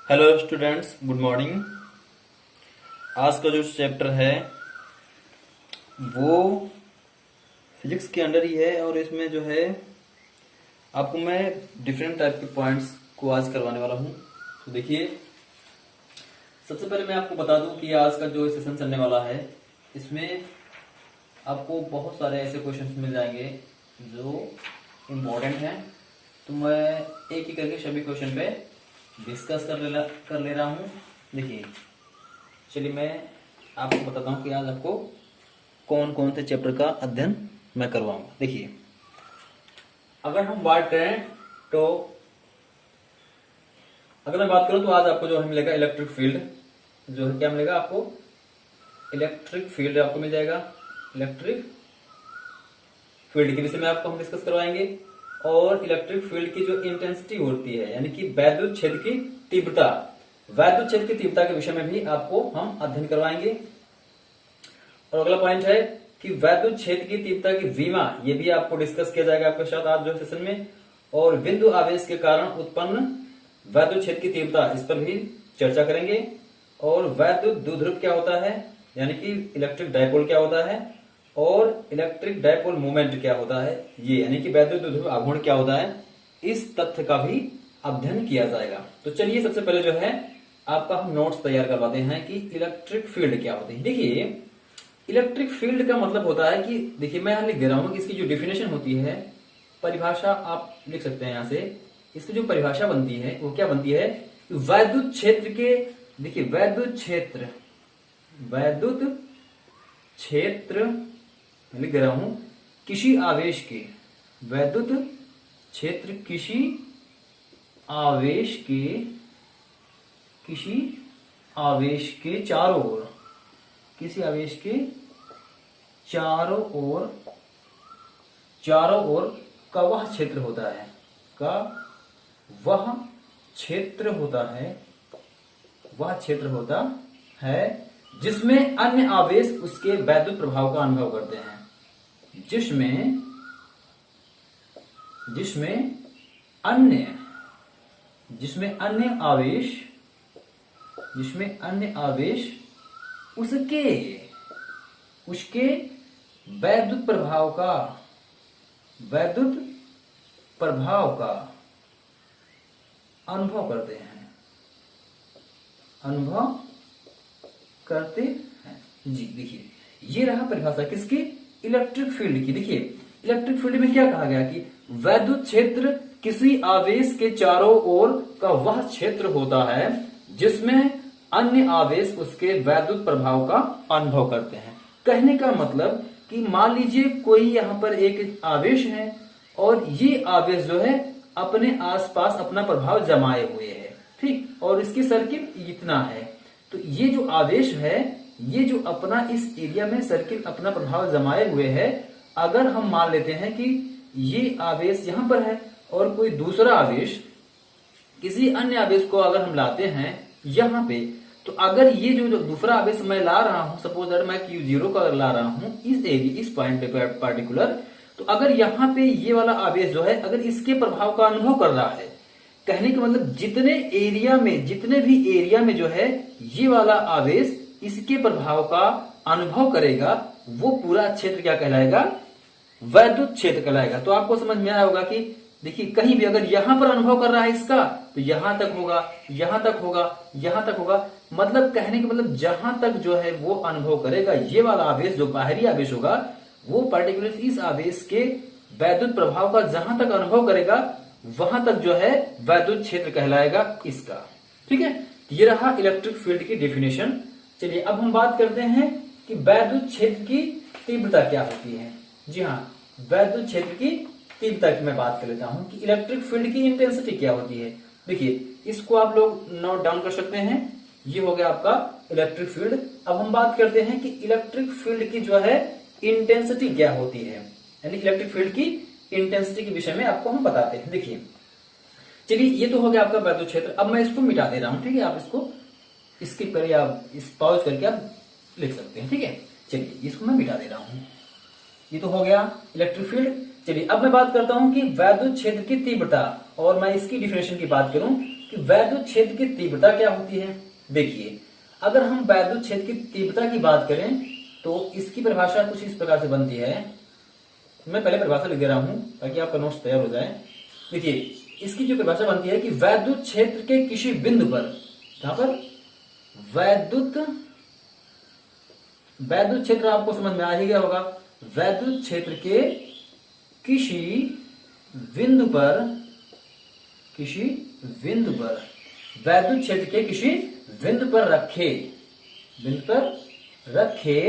Hello students, good morning. आज का जो चैप्टर है वो फिजिक्स के अंडर ही है और इसमें जो है आपको मैं डिफरेंट टाइप के पॉइंट्स को आज करवाने वाला हूँ। तो देखिए, सबसे पहले मैं आपको बता दूं कि आज का जो सेशन चलने वाला है इसमें आपको बहुत सारे ऐसे क्वेश्चंस मिल जाएंगे जो इम्पोर्टेंट हैं। तो मैं एक ही करके सभी क्वेश्चन पे डिस्कस कर ले रहा हूँ। देखिए, चलिए मैं आपको बताता हूँ कि आज आपको कौन कौन से चैप्टर का अध्ययन मैं करवाऊंगा। देखिए, अगर हम बात करें तो अगर मैं बात करूं तो आज आपको जो है मिलेगा इलेक्ट्रिक फील्ड। जो है क्या मिलेगा आपको? इलेक्ट्रिक फील्ड आपको मिल जाएगा। इलेक्ट्रिक फील्ड के विषय में आपको हम डिस्कस करवाएंगे और इलेक्ट्रिक फील्ड की जो इंटेंसिटी होती है यानी कि वैद्युत क्षेत्र की तीव्रता, वैद्युत क्षेत्र की तीव्रता के विषय में भी आपको हम अध्ययन करवाएंगे। और अगला पॉइंट है कि वैद्युत क्षेत्र की तीव्रता की विमा, ये भी आपको डिस्कस किया जाएगा आपके साथ आज जो सेशन में। और बिंदु आवेश के कारण उत्पन्न वैद्युत क्षेत्र की तीव्रता, इस पर भी चर्चा करेंगे। और वैद्युत द्विध्रुव क्या होता है यानी कि इलेक्ट्रिक डायपोल क्या होता है और इलेक्ट्रिक डायपोल मोमेंट क्या होता है, ये यानी कि वैद्युत द्विध्रुव आघूर्ण क्या होता है, इस तथ्य का भी अध्ययन किया जाएगा। तो चलिए सबसे पहले जो है आपका हम नोट्स तैयार करवाते हैं कि इलेक्ट्रिक फील्ड क्या होती है। देखिए, इलेक्ट्रिक फील्ड का मतलब होता है कि देखिए मैं यहां लिख दे रहा हूं कि इसकी जो डिफिनेशन होती है, परिभाषा आप लिख सकते हैं यहां से। इसकी जो परिभाषा बनती है वो क्या बनती है? वैद्युत क्षेत्र के, देखिए वैद्युत क्षेत्र लिख दे रहा हूं किसी आवेश के, वैद्युत क्षेत्र किसी आवेश के चारों ओर, किसी आवेश के चारों ओर का वह क्षेत्र होता है, वह क्षेत्र होता है जिसमें अन्य आवेश उसके वैद्युत प्रभाव का अनुभव करते हैं, जिसमें अन्य आवेश उसके वैद्युत प्रभाव का अनुभव करते हैं जी। देखिए, ये रहा परिभाषा किसकी? इलेक्ट्रिक फील्ड की। देखिए, इलेक्ट्रिक फील्ड में क्या कहा गया कि वैद्युत क्षेत्र किसी आवेश के चारों ओर का वह क्षेत्र होता है जिसमें अन्य आवेश उसके वैद्युत प्रभाव का अनुभव करते हैं। कहने का मतलब कि मान लीजिए कोई यहां पर एक आवेश है और ये आवेश जो है अपने आसपास अपना प्रभाव जमाए हुए है, ठीक, और इसकी सर्किल इतना है। तो ये जो आवेश है, ये जो अपना इस एरिया में सर्किल अपना प्रभाव जमाए हुए है, अगर हम मान लेते हैं कि ये आवेश यहां पर है और कोई दूसरा आवेश, किसी अन्य आवेश को अगर हम लाते हैं यहां पे, तो अगर ये जो दूसरा आवेश मैं ला रहा हूं, सपोज अगर मैं Q0 का ला रहा हूं इस एरिया, इस पॉइंट पे पार्टिकुलर, तो अगर यहां पे ये वाला आवेश जो है अगर इसके प्रभाव का अनुभव कर रहा है, कहने का मतलब जितने भी एरिया में जो है ये वाला आवेश इसके प्रभाव का अनुभव करेगा, वो पूरा क्षेत्र क्या कहलाएगा? वैद्युत क्षेत्र कहलाएगा। तो आपको समझ में आया होगा कि देखिए कहीं भी अगर यहां पर अनुभव कर रहा है इसका, तो यहां तक होगा, यहां तक होगा, यहां तक होगा। मतलब कहने का मतलब जहां तक जो है वो अनुभव करेगा ये वाला आवेश, जो बाहरी आवेश होगा, वो पर्टिकुलर इस आवेश के वैद्युत प्रभाव का जहां तक अनुभव करेगा वहां तक जो है वैद्युत क्षेत्र कहलाएगा इसका। ठीक है, ये रहा इलेक्ट्रिक फील्ड की डेफिनेशन। चलिए अब हम बात करते हैं कि वैद्युत क्षेत्र की तीव्रता क्या होती है। जी हाँ, वैद्युत क्षेत्र की तीव्रता की मैं बात कर लेता हूं कि इलेक्ट्रिक फील्ड की इंटेंसिटी क्या होती है। देखिए, इसको आप लोग नोट डाउन कर सकते हैं। ये हो गया आपका इलेक्ट्रिक फील्ड। अब हम बात करते हैं कि इलेक्ट्रिक फील्ड की जो है इंटेंसिटी क्या होती है, यानी इलेक्ट्रिक फील्ड की इंटेंसिटी के विषय में आपको हम बताते हैं। देखिए, चलिए ये तो हो गया आपका वैद्युत क्षेत्र। अब मैं इसको मिटा दे रहा हूं, ठीक है, आप इसको स्किप करिए, आप इस पॉज करके आप लिख सकते हैं, ठीक है। चलिए इसको मैं मिटा दे रहा हूं, ये तो हो गया इलेक्ट्रिक फील्ड। चलिए अब मैं बात करता हूं कि वैद्युत क्षेत्र की तीव्रता, और मैं इसकी डिफिनेशन की बात करूं कि कि वैद्युत क्षेत्र की तीव्रता क्या होती है। देखिए, अगर हम वैद्युत क्षेत्र की तीव्रता की बात करें तो इसकी परिभाषा कुछ इस प्रकार से बनती है। मैं पहले परिभाषा लिख दे रहा हूं ताकि आपका नोट्स तैयार हो जाए। देखिए, इसकी जो परिभाषा बनती है कि वैद्युत क्षेत्र के किसी बिंदु पर, जहां पर वैद्युत क्षेत्र आपको समझ में आ ही गया होगा, वैद्युत क्षेत्र के किसी बिंदु पर वैद्युत क्षेत्र के किसी बिंदु पर रखे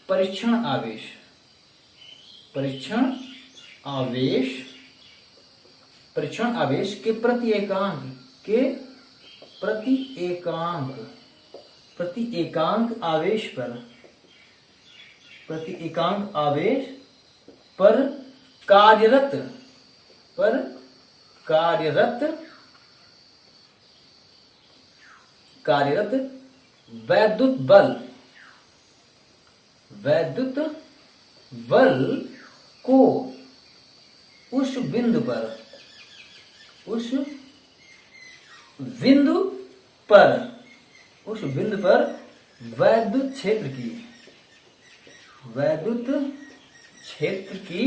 परीक्षण आवेश के प्रति एकांक आवेश पर कार्यरत वैद्युत बल को उस बिंदु पर वैद्युत क्षेत्र की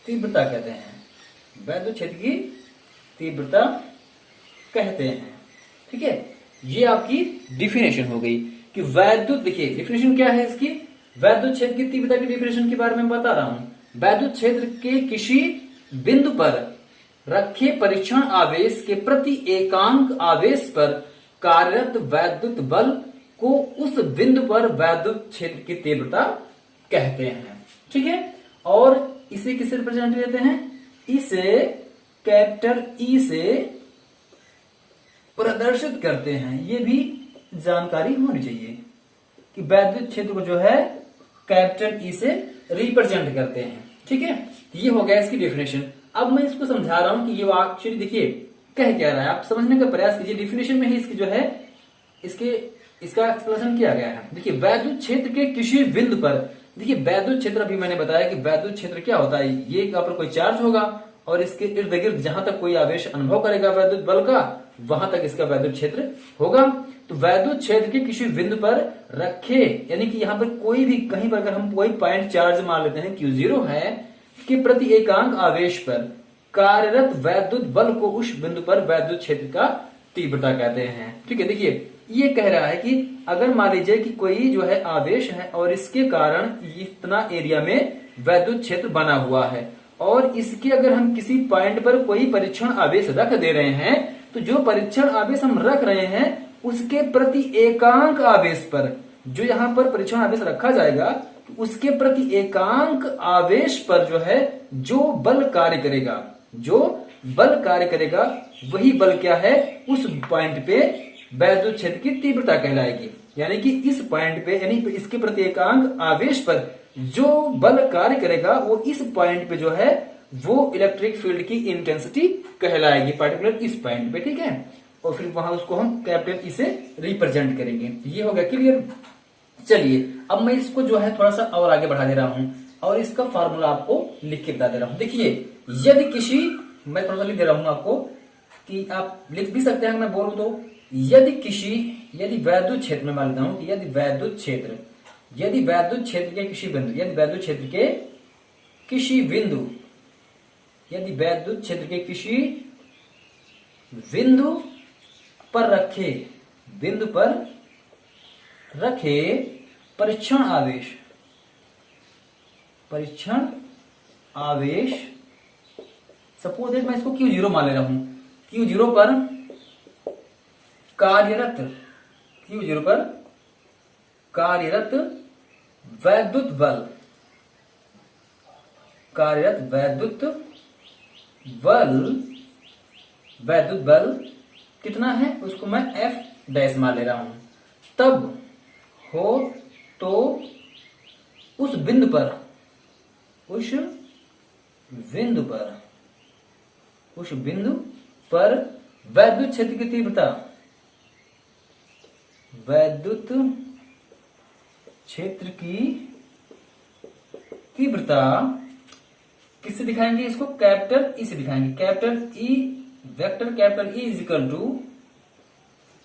तीव्रता कहते हैं। वैद्युत क्षेत्र की तीव्रता कहते हैं। ठीक है, ये आपकी डिफिनेशन हो गई कि वैद्युत, देखिए डिफिनेशन क्या है इसकी, वैद्युत क्षेत्र की तीव्रता की डिफिनेशन के बारे में बता रहा हूं। वैद्युत क्षेत्र के किसी बिंदु पर रखे परीक्षण आवेश के प्रति एकांक आवेश पर कार्यरत वैद्युत बल को उस बिंदु पर वैद्युत क्षेत्र की तीव्रता कहते हैं। ठीक है, और इसे किससे रिप्रेजेंट करते हैं, इसे कैपिटल ई से प्रदर्शित करते हैं। ये भी जानकारी होनी चाहिए कि वैद्युत क्षेत्र को जो है कैपिटल ई से रिप्रेजेंट करते हैं। ठीक है, ये हो गया इसकी डेफिनेशन। अब मैं इसको समझा रहा हूं कि ये एक्चुअली देखिए कह क्या रहा है, आप समझने का प्रयास कीजिए। डेफिनेशन में ही इसकी जो है इसका एक्सप्लेनेशन किया गया है। देखिए, वैद्युत क्षेत्र के किसी बिंदु पर, देखिए वैद्युत क्षेत्र, अभी मैंने बताया कि वैद्युत क्षेत्र क्या होता है, ये यहाँ पर कोई चार्ज होगा और इसके इर्द गिर्द जहां तक कोई आवेश अनुभव करेगा वैद्युत बल का, वहां तक इसका वैद्युत क्षेत्र होगा। तो वैद्युत क्षेत्र के किसी बिंदु पर रखे, यानी कि यहाँ पर कोई भी, कहीं पर अगर हम कोई पॉइंट चार्ज मान लेते हैं Q0 है, के प्रति एकांक आवेश पर कार्यरत वैद्युत बल को उस बिंदु पर वैद्युत क्षेत्र का तीव्रता कहते हैं। ठीक है, देखिए ये कह रहा है कि अगर मान लीजिए कि कोई जो है आवेश है और इसके कारण इतना एरिया में वैद्युत क्षेत्र बना हुआ है, और इसके अगर हम किसी पॉइंट पर कोई परीक्षण आवेश रख दे रहे हैं, तो जो परीक्षण आवेश हम रख रहे हैं उसके प्रति एकांक आवेश पर, जो यहाँ पर परीक्षण आवेश रखा जाएगा, तो उसके प्रति एकांक आवेश पर जो है जो बल कार्य करेगा वही बल क्या है, उस पॉइंट पे वैद्युत क्षेत्र की तीव्रता कहलाएगी। यानी कि इस पॉइंट पे, यानी इसके प्रति एकांक आवेश पर जो बल कार्य करेगा वो इस पॉइंट पे जो है वो इलेक्ट्रिक फील्ड की इंटेंसिटी कहलाएगी, पर्टिकुलर इस पॉइंट पे। ठीक है, और फिर वहां उसको हम कैपिटल ई से रिप्रेजेंट करेंगे। ये हो गया क्लियर। चलिए अब मैं इसको जो है थोड़ा सा और आगे बढ़ा दे रहा हूं और इसका फार्मूला आपको लिख के बता दे रहा हूं। देखिए, यदि किसी, मैं थोड़ा सा लिख दे रहा हूं आपको कि आप लिख भी सकते हैं मैं बोलूं तो, यदि वैद्युत क्षेत्र में मान लेता हूं कि यदि वैद्युत क्षेत्र के किसी बिंदु, यदि वैद्युत क्षेत्र के किसी बिंदु पर रखे परीक्षण आवेश, सपोज दैट मैं इसको Q0 मान ले रहा हूं, Q0 पर कार्यरत वैद्युत बल कितना है उसको मैं F डैश मान ले रहा हूं। तब हो तो उस बिंदु पर वैद्युत क्षेत्र की तीव्रता, किससे दिखाएंगे इसको, कैपिटल ई से दिखाएंगे। Capital E vector capital E is equal to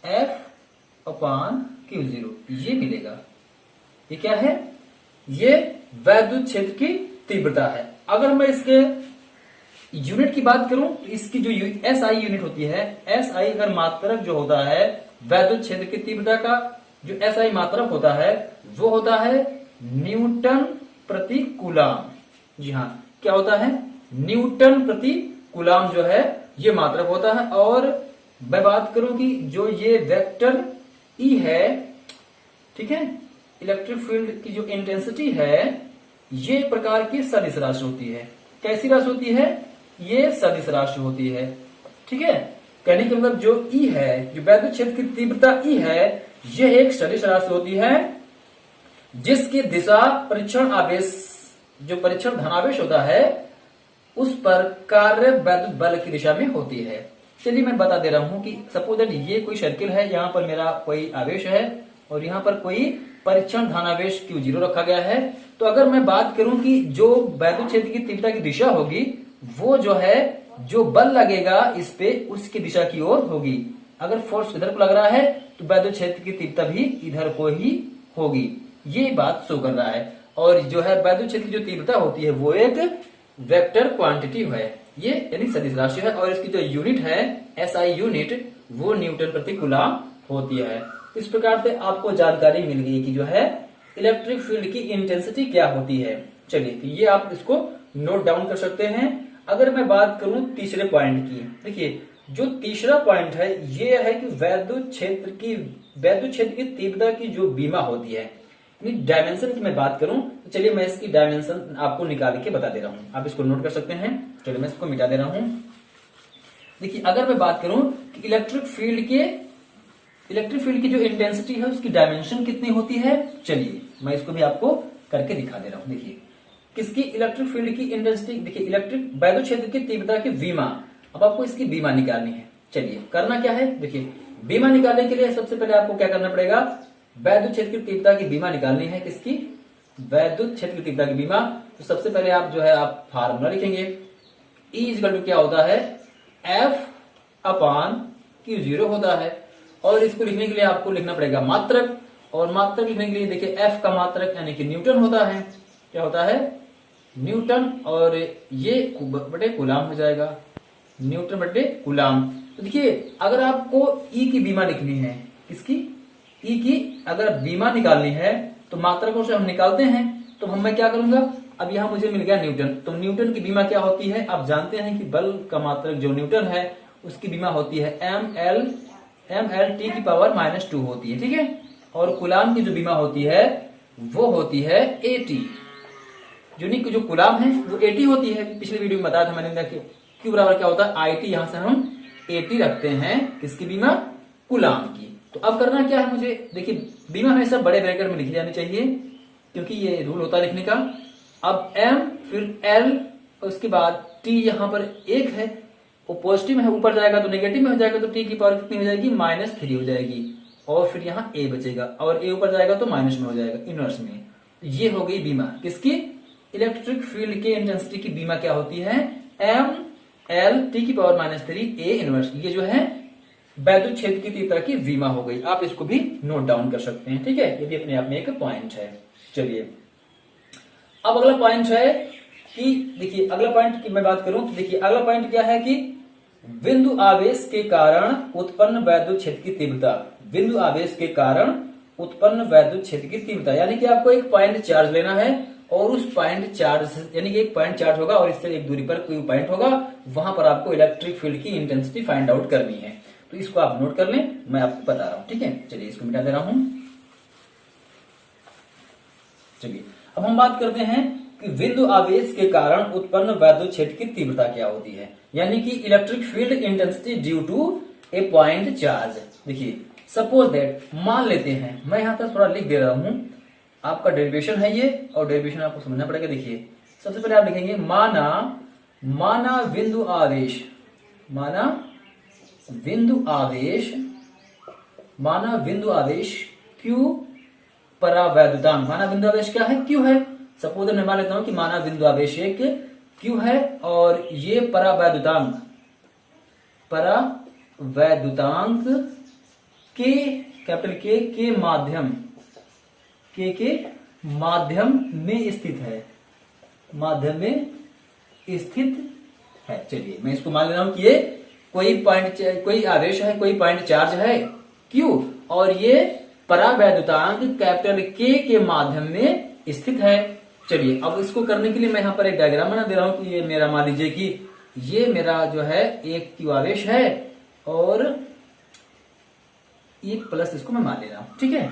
F upon Q0, ये मिलेगा। ये क्या है? ये वैद्युत क्षेत्र की तीव्रता है। अगर मैं इसके यूनिट की बात करूं तो इसकी जो SI यूनिट होती है, SI अगर मात्रक जो होता है वैद्युत क्षेत्र की तीव्रता का, जो SI मात्रक होता है वो होता है न्यूटन प्रति कूलाम। जी हाँ, क्या होता है? न्यूटन प्रति कूलाम जो है ये मात्रक होता है। और मैं बात करूं कि जो ये वेक्टर E है, ठीक है, इलेक्ट्रिक फील्ड की जो इंटेंसिटी है ये प्रकार की सदिश राशि होती है। कैसी राशि होती है? ये सदिश राशि होती है। ठीक है, कहने का मतलब जो E है, जो वैद्युत क्षेत्र की तीव्रता E है, ये एक सदिश राशि होती है जिसकी दिशा परीक्षण आवेश, जो परीक्षण धनावेश होता है उस पर कार्य वैद्युत बल की दिशा में होती है। चलिए मैं बता दे रहा हूं कि सपोज दैट ये कोई सर्किल है, यहां पर मेरा कोई आवेश है और यहां पर कोई परीक्षण धनावेश Q0 रखा गया है। तो अगर मैं बात करूं कि जो वैद्युत क्षेत्र की तीव्रता की दिशा होगी वो जो है, जो बल लगेगा इस पे उसकी दिशा की ओर होगी। अगर फोर्स इधर को लग रहा है तो वैद्युत क्षेत्र की तीव्रता भी इधर को ही होगी। ये बात शो कर रहा है। और जो है वैद्युत क्षेत्र की जो तीव्रता होती है वो एक वेक्टर क्वांटिटी है, ये यानी सदिश राशि है। और इसकी जो यूनिट है SI यूनिट, वो न्यूटन प्रति कूलाम होती है। इस प्रकार से आपको जानकारी मिल गई कि जो है इलेक्ट्रिक फील्ड की इंटेंसिटी क्या होती है। चलिए तो ये आप इसको नोट डाउन कर सकते हैं। अगर मैं बात करूं तीसरे पॉइंट की, देखिए जो तीसरा पॉइंट है ये है कि वैद्युत क्षेत्र की तीव्रता की जो बीमा होती है, यानी डायमेंशन की मैं बात करूं तो चलिए मैं इसकी डायमेंशन आपको निकाल के बता दे रहा हूं। आप इसको नोट कर सकते हैं। चलिए मैं इसको मिटा दे रहा हूं। देखिए अगर मैं बात करूं कि इलेक्ट्रिक फील्ड की जो इंटेंसिटी है उसकी डायमेंशन कितनी होती है, चलिए मैं इसको भी आपको करके दिखा दे रहा हूं। देखिए किसकी इलेक्ट्रिक फील्ड की इंटेंसिटी, देखिए इलेक्ट्रिक वैद्युत क्षेत्र की तीव्रता की बीमा। अब आपको इसकी बीमा निकालनी है। चलिए करना क्या है, देखिए बीमा निकालने के लिए सबसे पहले आपको क्या करना पड़ेगा, वैद्युत क्षेत्र की तीव्रता की बीमा निकालनी है। किसकी? वैद्युत क्षेत्र की तीव्रता की बीमा। तो सबसे पहले आप जो है आप फार्मूला लिखेंगे। E इक्वल टू क्या होता है? F अपान Q0 होता है। और इसको लिखने के लिए आपको लिखना पड़ेगा मात्रक, और मात्रक लिखने के लिए देखिए F का मात्रक यानी कि न्यूटन होता है। क्या होता है? न्यूटन। और ये बटे कूलाम हो जाएगा, न्यूटन बटे कूलाम। तो देखिए अगर आपको E की बीमा लिखनी है, किसकी? E की अगर बीमा निकालनी है तो मात्रकों से हम निकालते हैं। तो मैं क्या करूंगा, अब यहां मुझे मिल गया न्यूटन। तो न्यूटन की बीमा क्या होती है? आप जानते हैं कि बल का मात्रक जो न्यूटन है उसकी बीमा होती है ml t की पावर -2 होती है। ठीक है, और कूलाम की जो बीमा होती है वो होती है AT। जो कूलाम है वो AT होती है। पिछले वीडियो में बताया था मैंने कि Q बराबर क्या होता है IT, यहां से हम AT रखते हैं। किसकी बीमा? कूलाम की। तो अब करना क्या है मुझे, देखिए बीमा हमेशा बड़े ब्रैकेट में लिखी जानी चाहिए क्योंकि ये रूल होता है लिखने का। अब M फिर L, उसके बाद T यहां पर 1 है, वो पॉजिटिव है, ऊपर जाएगा तो नेगेटिव में हो जाएगा, तो T की पावर कितनी हो जाएगी? -3 हो जाएगी। और फिर यहाँ A बचेगा, और A ऊपर जाएगा तो माइनस में हो जाएगा, इनवर्स में। ये हो गई बीमा किसकी? इलेक्ट्रिक फील्ड के इंटेंसिटी की बीमा क्या होती है? ML T की पावर -3 A इनवर्स। ये जो है वैद्युत क्षेत्र की तीव्रता की बीमा हो गई। आप इसको भी नोट डाउन कर सकते हैं। ठीक है, ये भी अपने आप में एक पॉइंट है। चलिए अब अगला पॉइंट है कि देखिए अगला पॉइंट की मैं बात करूं तो देखिए अगला पॉइंट क्या है कि बिंदु आवेश के कारण उत्पन्न वैद्युत क्षेत्र की तीव्रता। बिंदु आवेश के कारण उत्पन्न वैद्युत क्षेत्र की तीव्रता, यानी कि आपको एक पॉइंट चार्ज लेना है और उस पॉइंट चार्ज, यानी कि एक पॉइंट चार्ज होगा और इससे एक दूरी पर कोई पॉइंट होगा, वहां पर आपको इलेक्ट्रिक फील्ड की इंटेंसिटी फाइंड आउट करनी है। तो इसको आप नोट कर लें, मैं आपको बता रहा हूं। ठीक है, चलिए इसको मिटा दे रहा हूं। चलिए अब हम बात करते हैं कि बिंदु आवेश के कारण उत्पन्न वैद्युत क्षेत्र की तीव्रता क्या होती है, यानी कि electric field intensity due to a point charge. देखिए सपोज दैट, मान लेते हैं, मैं यहां पर थोड़ा लिख दे रहा हूं, आपका डेरिवेशन है ये, और डेरिवेशन आपको समझना पड़ेगा। देखिए सबसे पहले आप लिखेंगे माना बिंदु आवेश, माना बिंदु आवेश Q परावैद्युतांक। माना बिंदु आवेश क्या है? Q है। सपोज मैं मान लेता हूं कि माना बिंदु आवेश एक Q है और ये परावैद्युतांक परावैद्युतांक के कैपिटल के माध्यम के माध्यम में स्थित है, माध्यम में स्थित है। चलिए मैं इसको मान ले रहा हूं कि ये कोई आवेश है, कोई पॉइंट चार्ज है Q, और ये परावैद्युतांक कैपिटल के माध्यम में स्थित है। चलिए अब इसको करने के लिए मैं यहां पर एक डायग्राम बना दे रहा हूं कि ये मेरा, मान लीजिए कि ये मेरा जो है एक Q आवेश है और ये प्लस, इसको मैं मान ले रहा हूं, ठीक है।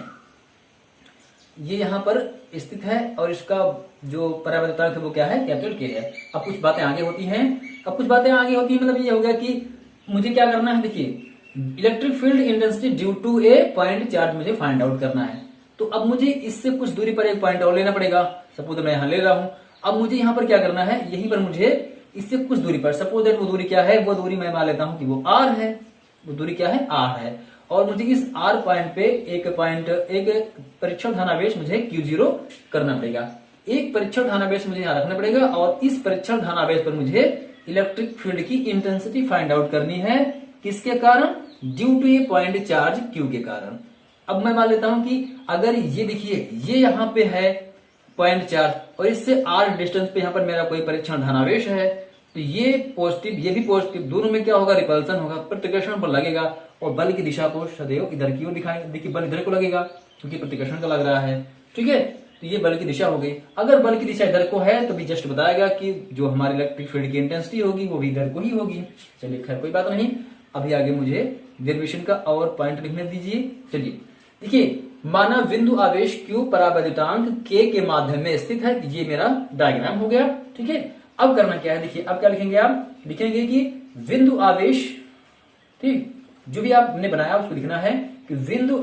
ये यहां पर स्थित है और इसका जो परावैद्युतांक है वो क्या है, कैपिटल के है। अब कुछ बातें आगे होती हैं, मतलब ये हो गया कि मुझे क्या करना है, देखिए electric field intensity due to a point charge मुझे फाइंड आउट करना है। तो अब मुझे इससे कुछ दूरी पर एक पॉइंट और लेना पड़ेगा। सपोज मैं यहां ले रहा हूं, अब मुझे यहां पर क्या करना है, यहीं पर मुझे इससे कुछ दूरी पर, सपोज दैट वो दूरी क्या है, वो दूरी मैं मान लेता हूं कि वो r है, वो दूरी क्या है, r है। और मुझे इस r पॉइंट पे एक परीक्षण धनावेश मुझे Q0 करना पड़ेगा। एक परीक्षण धनावेश मुझे यहां रखना पड़ेगा और इस परीक्षण धनावेश पर मुझे इलेक्ट्रिक फील्ड की इंटेंसिटी फाइंड आउट करनी है। किसके कारण, due to a point charge Q के कारण। अब मैं मान लेता हूं कि अगर ये देखिए ये यहां पे है पॉइंट चार्ज और इससे r डिस्टेंस पे यहां पर मेरा कोई परीक्षण धनावेश है, तो ये पॉजिटिव ये भी पॉजिटिव, दोनों में क्या होगा, रिपल्सन होगा, प्रतिकर्षण पर लगेगा और बल की दिशा को सदैव इधर की ओर दिखाएंगे। देखिए बल इधर को लगेगा क्योंकि प्रतिकर्षण का लग रहा है, ठीक है। तो ये बल की दिशा हो गई। अगर बल की दिशा इधर को है तो भी जस्ट बताएगा कि जो हमारी इलेक्ट्रिक फील्ड की इंटेंसिटी होगी वो भी इधर को ही होगी। चलिए खैर कोई बात नहीं, अभी आगे मुझे डेरिवेशन का और पॉइंट लिखने दीजिए। चलिए देखिए, माना बिंदु आवेश Q परावैद्युतांक K के माध्यम में स्थित है। ये मेरा डायग्राम हो गया, ठीक है। अब करना क्या है, देखिए अब क्या लिखेंगे, आप लिखेंगे कि बिंदु आवेश, ठीक, जो भी आपने बनाया उसको लिखना है कि बिंदु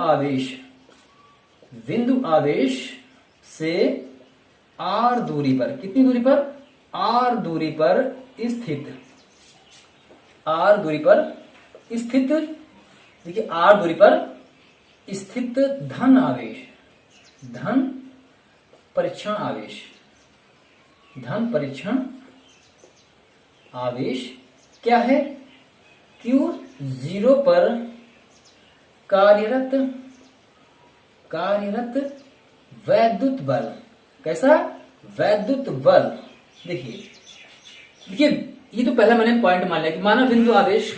आवेश से r दूरी पर, कितनी दूरी पर, r दूरी पर स्थित, देखिए r दूरी पर स्थित धन परीक्षण आवेश क्या है, Q0 पर कार्यरत वैद्युत बल। कैसा, वैद्युत बल। देखिए ये तो पहला मैंने पॉइंट मान लिया कि माना बिंदु आवेश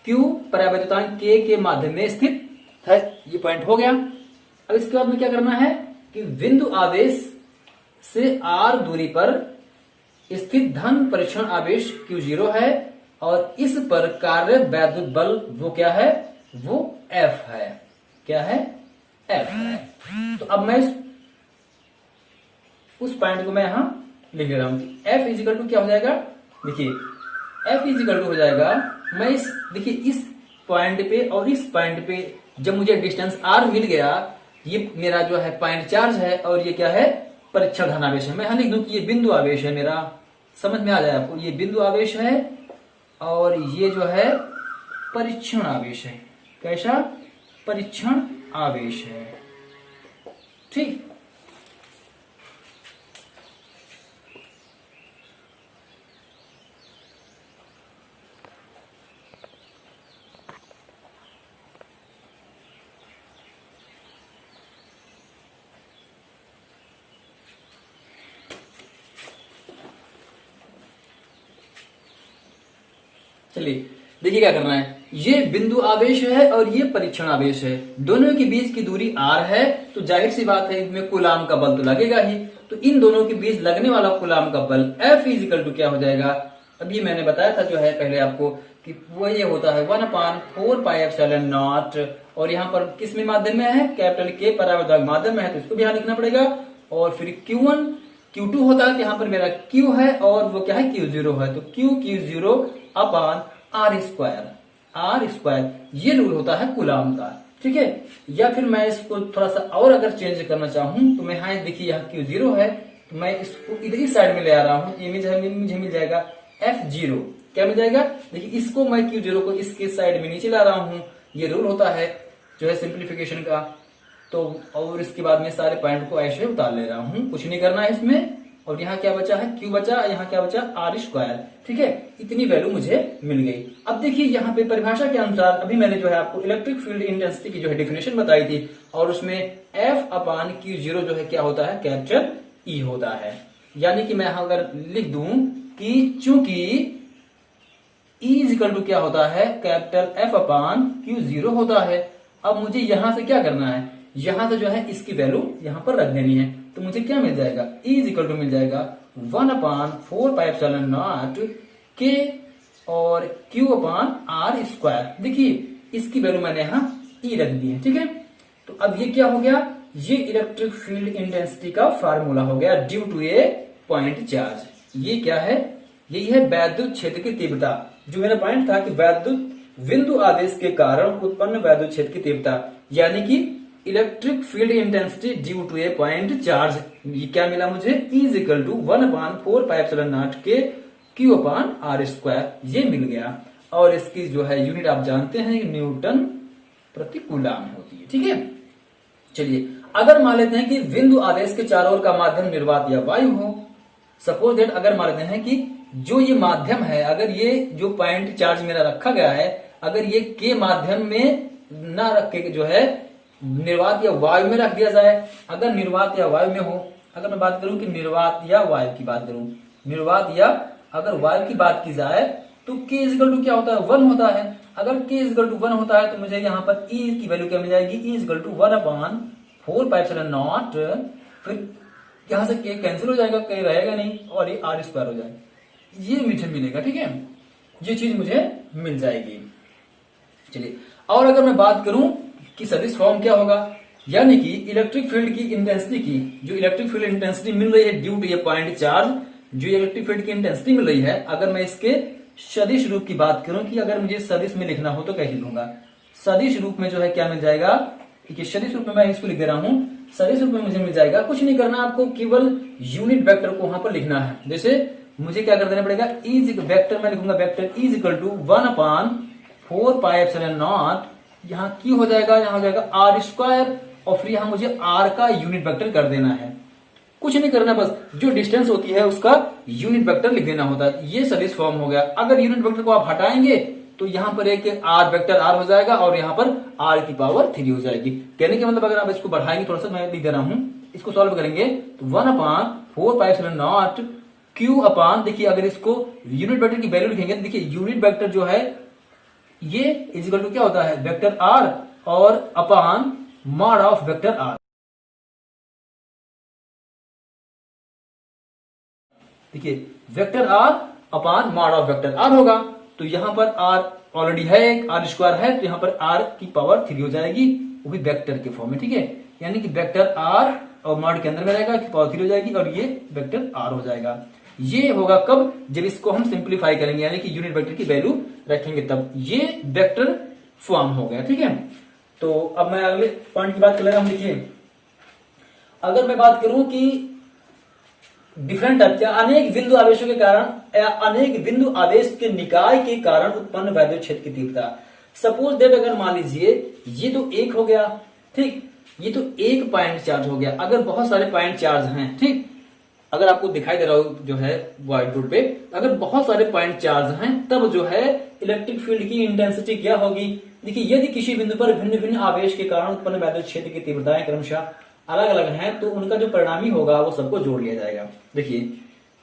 Q परावैद्युतांक K के माध्यम में स्थित है, ये पॉइंट हो गया। अब इसके बाद में क्या करना है कि बिंदु आवेश से r दूरी पर स्थित धन परीक्षण आवेश Q0 है और इस पर कार्य वैद्युत बल वो क्या है, वो F है। क्या है, F है। तो अब मैं उस पॉइंट को मैं यहां लिख ले रहा हूं कि F इजिकल टू क्या हो जाएगा, देखिए F इजिकल टू हो जाएगा, मैं इस पॉइंट पे और इस पॉइंट पे जब मुझे डिस्टेंस r मिल गया, ये मेरा जो है पॉइंट चार्ज है और ये क्या है, परीक्षण धनावेश है। मैं यहां लिख दूं कि ये बिंदु आवेश है, मेरा समझ में आ जाए आपको, ये बिंदु आवेश है और ये जो है परीक्षण आवेश है। कैसा, परीक्षण आवेश है, ठीक। चलिए देखिए क्या करना है, ये बिंदु आवेश है और ये परीक्षण आवेश है, दोनों के बीच की दूरी r है, तो जाहिर सी बात है इनमें कूलाम का बल तो लगेगा ही। तो इन दोनों के बीच लगने वाला कूलाम का बल F इजिकल टू क्या हो जाएगा, अभी मैंने बताया था जो है पहले आपको कि वो ये होता है 1/4πε0, और यहाँ पर किस में माध्यम में है, कैपिटल K परावैद्युतांक माध्यम में है, तो इसको भी यहाँ लिखना पड़ेगा। और फिर Q1 Q2 होता है, यहाँ पर मेरा Q है और वो क्या है, Q0 है, तो Q0 अपॉन r स्क्वायर, ये रूल होता है कूलाम का, ठीक है। या फिर मैं इसको थोड़ा सा और अगर चेंज करना चाहूं तो मैं यहाँ देखिए यहाँ Q0 है, तो मैं इसको इधर ही साइड में ले आ रहा हूँ, ये मुझे मिल जाएगा F0। क्या मिल जाएगा, देखिए इसको मैं Q0 को इसके साइड में नीचे ला रहा हूँ, ये रूल होता है जो है सिंप्लीफिकेशन का। तो और इसके बाद में सारे पॉइंट को ऐसे उतार ले रहा हूँ, कुछ नहीं करना है इसमें, और यहाँ क्या बचा है, Q बचा, यहाँ क्या बचा, R स्क्वायर। ठीक है, इतनी वैल्यू मुझे मिल गई। अब देखिए यहाँ पे परिभाषा के अनुसार अभी मैंने जो है आपको इलेक्ट्रिक फील्ड इंटेंसिटी की जो है डेफिनेशन बताई थी, और उसमें F/Q0 जो है क्या होता है, कैपिटल E होता है। यानी कि मैं अगर लिख दूं कि चूंकि E इजिकल टू क्या होता है, कैपिटल F/Q0 होता है। अब मुझे यहां से क्या करना है, यहां से जो है इसकी वैल्यू यहां पर रख देनी है। तो मुझे क्या मिल जाएगा, E इजिकल टू मिल जाएगा 1/4πε0 K और Q/R स्क्वायर। देखिए इसकी वैल्यू मैंने यहाँ E रख दी है। ठीक है, तो अब ये क्या हो गया, ये इलेक्ट्रिक फील्ड इंटेंसिटी का फार्मूला हो गया due to a point charge. ये क्या है, यही है वैद्युत क्षेत्र की तीव्रता। जो मेरा पॉइंट था कि वैद्युत बिंदु आवेश के कारण उत्पन्न वैद्युत क्षेत्र की तीव्रता, यानी कि electric field intensity due to a point charge. ये क्या मिला मुझे, E equal to 1/4πε0 K Q/R square, ये मिल गया। और इसकी जो है यूनिट आप जानते हैं, न्यूटन प्रति कूलम होती है। ठीक है, चलिए अगर मान लेते हैं कि बिंदु आवेश के चारों ओर का माध्यम निर्वात या वायु हो, सपोज दैट अगर मान लेते हैं कि जो ये माध्यम है, अगर ये जो पॉइंट चार्ज मेरा रखा गया है, अगर ये के माध्यम में ना रख के जो है निर्वात या वायु में रख दिया जाए, अगर निर्वात या वायु में हो, अगर मैं बात करूं कि निर्वात या वायु की बात करूं, निर्वात या अगर वायु की बात की जाए तो K इजिकल टू क्या होता है, 1 होता है। अगर K इजिकल टू 1 होता है तो मुझे यहाँ पर E की वैल्यू क्या मिल जाएगी, E इजिकल टू 1/4πε0, फिर यहां से K कैंसिल हो जाएगा, K रहेगा नहीं, और ये R स्क्वायर हो जाएगा, ये मुझे मिलेगा। ठीक है, ये चीज मुझे मिल जाएगी। चलिए, और अगर मैं बात करूं कि सदिश फॉर्म क्या होगा, यानी कि इलेक्ट्रिक फील्ड की इंटेंसिटी की, जो इलेक्ट्रिक फील्ड इंटेंसिटी मिल रही है ड्यू टू ये पॉइंट चार्ज, जो इलेक्ट्रिक फील्ड की इंटेंसिटी मिल रही है, अगर मैं इसके सदिश रूप की बात करूं कि अगर मुझे सदिश में लिखना हो तो कैसे लूंगा, सदिश रूप में जो है क्या मिल जाएगा, कि सदिश रूप में मैं इसको लिख दे रहा हूं, सदिश रूप में मुझे मिल जाएगा, कुछ नहीं करना आपको, केवल यूनिट वेक्टर को वहां पर लिखना है। जैसे मुझे क्या कर देना पड़ेगा, वेक्टर मैं लिखूंगा, वेक्टर E इजिकल टू 1/4πε0, यहाँ Q हो जाएगा, यहाँ हो जाएगा R स्क्वायर, और फिर यहाँ मुझे R का यूनिट वेक्टर कर देना है। कुछ नहीं करना, बस जो डिस्टेंस होती है उसका यूनिट वेक्टर लिख देना होता है। ये सदिश फॉर्म हो गया। अगर यूनिट वेक्टर को आप हटाएंगे तो यहाँ पर एक R वेक्टर R हो जाएगा, और यहाँ पर R की पावर 3 हो जाएगी। कहने के मतलब अगर आप इसको बढ़ाएंगे, थोड़ा सा मैं लिख दे रहा हूं, इसको सॉल्व करेंगे तो 1/4πε0 Q/, देखिए अगर इसको यूनिट वेक्टर की वैल्यू लिखेंगे तो देखिए यूनिट वेक्टर जो है ये इजिकल टू क्या होता है, वेक्टर R और अपान मॉड ऑफ वेक्टर R। देखिए vector R upon mod of vector R होगा, तो यहां पर R ऑलरेडी है, R स्क्वायर है, तो यहां पर R की पावर 3 हो जाएगी, वो भी वेक्टर के फॉर्म में। ठीक है, यानी कि वेक्टर R और मॉड के अंदर में रहेगा, की पावर 3 हो जाएगी, और ये वेक्टर R हो जाएगा। ये होगा कब, जब इसको हम सिंप्लीफाई करेंगे, यानी कि यूनिट वेक्टर की वैल्यू रखेंगे, तब ये वेक्टर फॉर्म हो गया। ठीक है, तो अब मैं अगले पॉइंट की बात कर ले रहा हूं। देखिए अगर मैं बात करूं कि डिफरेंट अनेक बिंदु आवेशों के कारण या अनेक बिंदु आवेश के निकाय के कारण उत्पन्न वैद्युत क्षेत्र की तीव्रता, सपोज दैट अगर मान लीजिए ये तो एक हो गया, ठीक, ये तो एक पॉइंट चार्ज हो गया। अगर बहुत सारे पॉइंट चार्ज हैं, ठीक, अगर आपको दिखाई दे रहा हो जो है व्हाइट बोर्ड पे, अगर बहुत सारे पॉइंट चार्ज हैं तब जो है इलेक्ट्रिक फील्ड की इंटेंसिटी क्या होगी। देखिए यदि किसी बिंदु पर भिन्न भिन्न आवेश के कारण उत्पन्न वैद्युत क्षेत्र की तीव्रताएं क्रमशः अलग अलग हैं, तो उनका जो परिणामी होगा वो सबको जोड़ लिया जाएगा। देखिए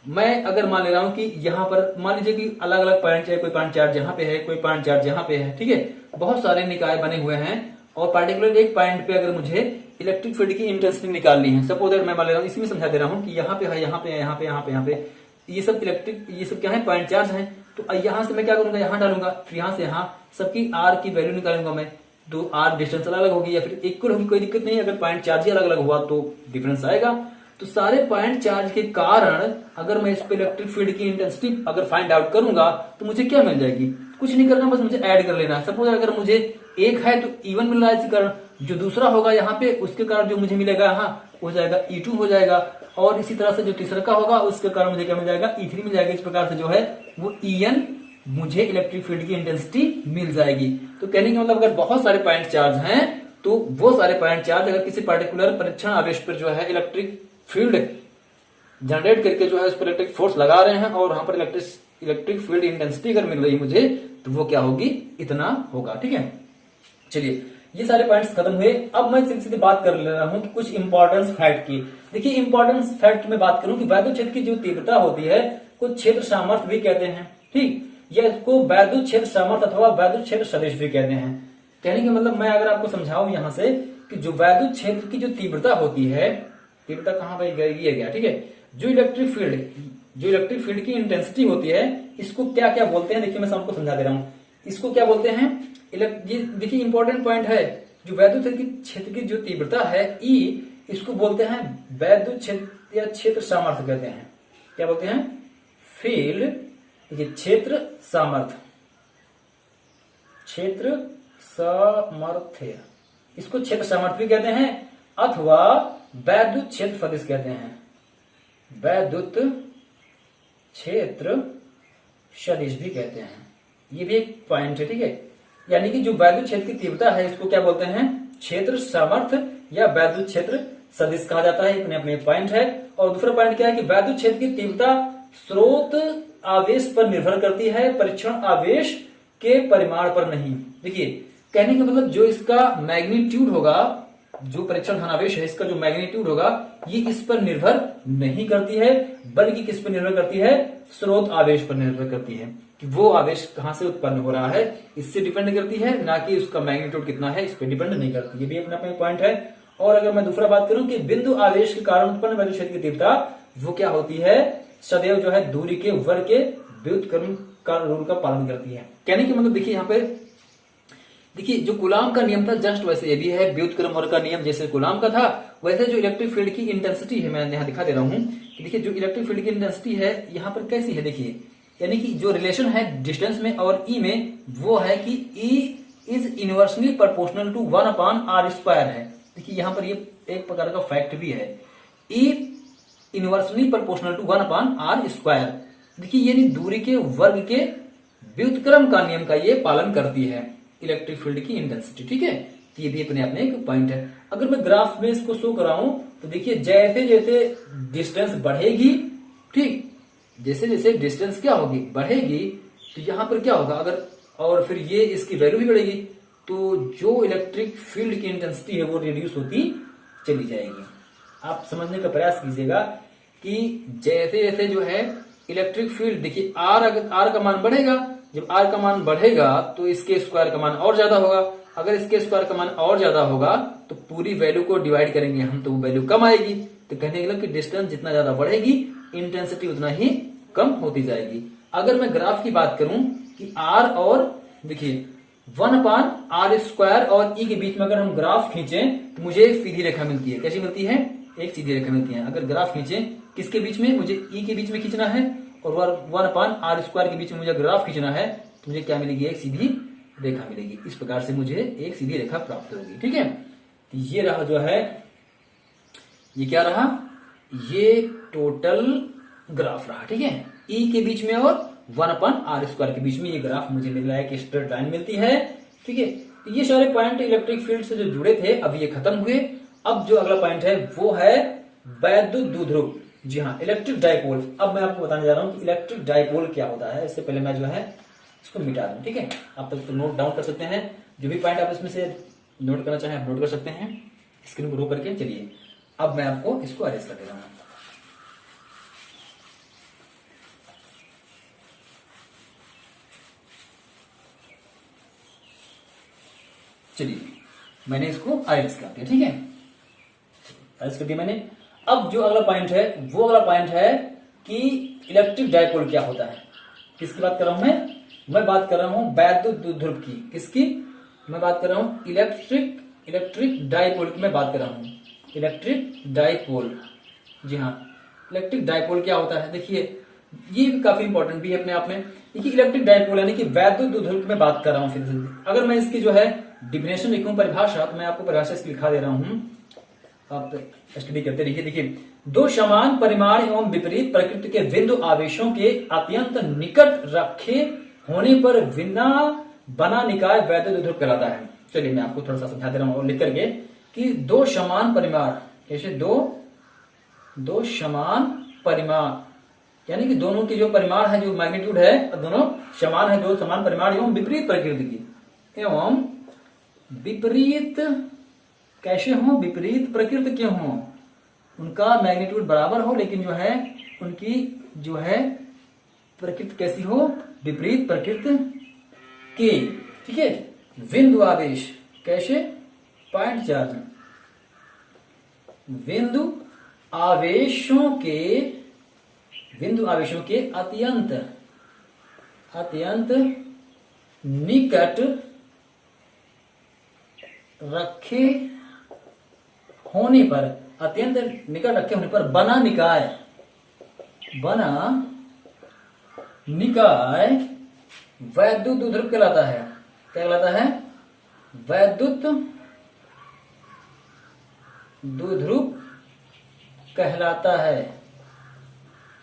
मैं अगर मान ले रहा हूं कि यहाँ पर मान लीजिए कि अलग अलग पॉइंट है, कोई पॉइंट चार्ज यहाँ पे है, कोई पॉइंट चार्ज यहाँ पे है, ठीक है, बहुत सारे निकाय बने हुए हैं, और पार्टिकुलर एक पॉइंट पे अगर मुझे इलेक्ट्रिक फील्ड की इंटेंसिटी निकालनी है, सपोज दैट मैं मान ले रहा हूँ, इसमें समझा दे रहा हूँ कि यहाँ पे है, यहाँ पे है, यहाँ पे, यहाँ पे, यहाँ पे, ये सब इलेक्ट्रिक, ये सब क्या है, पॉइंट चार्ज है। तो यहाँ से मैं क्या करूंगा, यहाँ डालूंगा, फिर यहाँ से यहाँ सबकी R की वैल्यू निकालूंगा मैं, तो R डिस्टेंस अलग अलग होगी या फिर इक्वल होगी, कोई दिक्कत नहीं। अगर पॉइंट चार्ज ही अलग अलग हुआ तो डिफरेंस आएगा। तो सारे पॉइंट चार्ज के कारण अगर मैं इस पे इलेक्ट्रिक फील्ड की इंटेंसिटी अगर फाइंड आउट करूंगा तो मुझे क्या मिल जाएगी, कुछ नहीं करना, बस मुझे ऐड कर लेना है। सपोज अगर मुझे एक है तो E1 मिल रहा है, इसी कारण जो दूसरा होगा यहाँ पे उसके कारण जो मुझे मिलेगा यहाँ हो जाएगा E2 हो जाएगा, और इसी तरह से जो तीसरा का होगा उसके कारण मुझे क्या मिल जाएगा, E3 मिल जाएगा। इस प्रकार से जो है वो En मुझे इलेक्ट्रिक फील्ड की इंटेंसिटी मिल जाएगी। तो कहने का मतलब अगर बहुत सारे पॉइंट चार्ज हैं तो वो सारे पॉइंट चार्ज अगर किसी पर्टिकुलर परीक्षण आवेश पर जो है इलेक्ट्रिक फील्ड जनरेट करके जो है उस पर इलेक्ट्रिक फोर्स लगा रहे हैं और वहां पर इलेक्ट्रिक फील्ड इंटेंसिटी अगर मिल रही मुझे तो वो क्या होगी, इतना होगा। ठीक है, चलिए ये सारे पॉइंट्स खत्म हुए। अब मैं सीधी सीधी बात कर ले रहा हूं कि कुछ इंपॉर्टेंस फैक्ट की। देखिए इंपॉर्टेंस फैक्ट में बात करूं कि वैद्युत क्षेत्र की जो तीव्रता होती है को क्षेत्र सामर्थ्य भी कहते हैं। ठीक, या इसको वैद्युत क्षेत्र सामर्थ्य अथवा वैद्युत क्षेत्र सदिश भी कहते हैं। कहने का मतलब मैं अगर आपको समझाऊं यहां से कि जो वैद्युत क्षेत्र की जो तीव्रता होती है, तीव्रता कहां पर गई है, ठीक है, जो इलेक्ट्रिक फील्ड की इंटेंसिटी होती है इसको क्या क्या बोलते हैं, देखिए मैं आपको समझा दे रहा हूं। इसको क्या बोलते हैं, ये देखिए इंपॉर्टेंट पॉइंट है, जो वैद्युत क्षेत्र की जो तीव्रता है ई, इसको बोलते हैं वैद्युत क्षेत्र या क्षेत्र सामर्थ्य कहते हैं। क्या बोलते हैं, फील्ड, देखिए क्षेत्र सामर्थ्य, इसको क्षेत्र सामर्थ्य भी कहते हैं अथवा वैद्युत क्षेत्र सदिश कहते हैं, वैद्युत क्षेत्र सदिश भी कहते हैं। ये भी एक पॉइंट है। ठीक है, यानी कि जो वैद्युत क्षेत्र की तीव्रता है इसको क्या बोलते हैं, क्षेत्र सामर्थ्य या वैद्युत क्षेत्र सदिश कहा जाता है। अपने अपने पॉइंट है। और दूसरा पॉइंट क्या है कि वैद्युत क्षेत्र की तीव्रता स्रोत आवेश पर निर्भर करती है, परीक्षण आवेश के परिमाण पर नहीं। देखिए कहने का मतलब जो इसका मैग्नीट्यूड होगा, जो परीक्षण धनावेश है इसका जो मैग्नीट्यूड होगा ये इस पर निर्भर नहीं करती है, बल्कि किस पर निर्भर करती है, स्रोत आवेश पर निर्भर करती है कि वो आवेश कहां से उत्पन्न हो रहा है, इससे डिपेंड करती है, ना कि उसका मैग्नीट्यूड कितना है इस पर डिपेंड नहीं करती। ये भी अपना अपना पॉइंट है। और अगर मैं दूसरा बात करूं कि बिंदु आवेश के कारण उत्पन्न वैद्युत क्षेत्र की तीव्रता वो क्या होती है, सदैव जो है दूरी के वर्ग के व्युत्क्रम का रूल का पालन करती है। कहने की मतलब देखिए यहाँ पे देखिए जो कूलाम का नियम था जस्ट वैसे ये भी है, व्युत्क्रम वर्ग का नियम जैसे कूलाम का था वैसे जो इलेक्ट्रिक फील्ड की इंटेंसिटी है, मैं यहाँ दिखा दे रहा हूँ। देखिए जो इलेक्ट्रिक फील्ड की इंटेंसिटी है यहाँ पर कैसी है, देखिए यानी कि जो रिलेशन है डिस्टेंस में और ई में वो है कि E is inversely proportional to 1/r² है। देखिए यहाँ पर ये एक प्रकार का फैक्ट भी है, ई इनवर्सली प्रोपोर्शनल टू 1/r²। देखिए ये दूरी के वर्ग के व्युत्क्रम का नियम का ये पालन करती है इलेक्ट्रिक फील्ड की इंटेंसिटी। ठीक है, तो ये भी अपने अपने एक पॉइंट है। अगर मैं ग्राफ में इसको शो कराऊं तो देखिए जैसे जैसे डिस्टेंस बढ़ेगी, ठीक, जैसे जैसे डिस्टेंस क्या होगी, बढ़ेगी, तो यहां पर क्या होगा, अगर और फिर ये इसकी वैल्यू भी बढ़ेगी तो जो इलेक्ट्रिक फील्ड की इंटेंसिटी है वो रिड्यूस होती चली जाएगी। आप समझने का प्रयास कीजिएगा कि जैसे जैसे जो है इलेक्ट्रिक फील्ड, देखिए आर का मान बढ़ेगा, जब आर का मान बढ़ेगा तो इसके स्क्वायर का मान और ज्यादा होगा, अगर इसके स्क्वायर का मान और ज्यादा होगा तो पूरी वैल्यू को डिवाइड करेंगे हम तो वो वैल्यू कम आएगी। तो कहने के लिए कि डिस्टेंस जितना ज्यादा बढ़ेगी इंटेंसिटी उतना ही कम होती जाएगी। अगर मैं ग्राफ की बात करूं कि आर और देखिए 1/r² और ई के बीच में अगर हम ग्राफ खींचें तो मुझे एक सीधी रेखा मिलती है। कैसी मिलती है, एक सीधी रेखा मिलती है। अगर ग्राफ खींचें किसके बीच में, मुझे ई के बीच में खींचना है और 1/r² के बीच में मुझे ग्राफ खींचना है तो मुझे क्या मिलेगी, एक सीधी रेखा मिलेगी। इस प्रकार से मुझे एक सीधी रेखा प्राप्त होगी। ठीक है, तो ये रहा जो है, ये क्या रहा, ये टोटल ग्राफ रहा। ठीक है, ई के बीच में और 1/r² के बीच में ये ग्राफ मुझे मिल रहा है कि स्ट्रेट लाइन मिलती है। ठीक है, तो ये सारे पॉइंट इलेक्ट्रिक फील्ड से जो जुड़े थे अब ये खत्म हुए। अब जो अगला पॉइंट है वो है वैद्युत द्विध्रुव। जी हाँ, इलेक्ट्रिक डाइपोल। अब मैं आपको बताने जा रहा हूं कि इलेक्ट्रिक डाइपोल क्या होता है। इससे पहले मैं जो है इसको मिटा दूं। ठीक है, आप तक तो नोट डाउन कर सकते हैं, जो भी पॉइंट आप इसमें से नोट करना चाहें आप नोट कर सकते हैं स्क्रीन को रो करके। चलिए अब मैं आपको इसको अरेंज कर दे रहा हूं। चलिए मैंने इसको अरेंज कर दिया। ठीक है, अरेंज कर दिया मैंने। अब जो अगला पॉइंट है वो अगला पॉइंट है कि इलेक्ट्रिक डाइपोल क्या होता है। किसकी बात कर रहा हूं मैं बात कर रहा हूं वैद्युत द्विध्रुव की। किसकी, मैं बात कर रहा हूं इलेक्ट्रिक डाइपोल की मैं बात कर रहा हूं, इलेक्ट्रिक डाइपोल। जी हाँ, इलेक्ट्रिक डाइपोल क्या होता है, देखिए ये भी काफी इंपॉर्टेंट भी है अपने आप में। देखिए इलेक्ट्रिक डाइपोल यानी कि वैद्युत द्विध्रुव की मैं बात कर रहा हूं। फिर अगर मैं इसकी जो है डिफिनेशन लिखूं, परिभाषा, तो मैं आपको परिभाषा इसकी लिखा दे रहा हूं, आप स्टडी करते रहिए। देखिए, दो समान परिमाण एवं विपरीत प्रकृति के बिंदु आवेशों के अत्यंत निकट रखे होने पर बना निकाय वैद्युत द्विध्रुव कहलाता है। चलिए मैं आपको थोड़ा सा समझा दे रहा हूं और लिख करके कि दो समान परिमाण, ऐसे दो समान परिमाण, यानी कि दोनों की जो परिमाण है, जो मैग्नीट्यूड है, दोनों समान है, दो समान परिमाण एवं विपरीत प्रकृति की, एवं विपरीत कैसे हो, विपरीत प्रकृति के हो, उनका मैग्नीट्यूड बराबर हो, लेकिन जो है उनकी जो है प्रकृति कैसी हो, विपरीत प्रकृति की। ठीक है, बिंदु आवेश कैसे, पॉइंट चार्ज, बिंदु आवेशों के अत्यंत निकट रखे होने पर, अत्यंत निकट रखे होने पर बना निकाय वैद्युत द्विध्रुव कहलाता है। क्या कहलाता है, वैद्युत द्विध्रुव कहलाता है,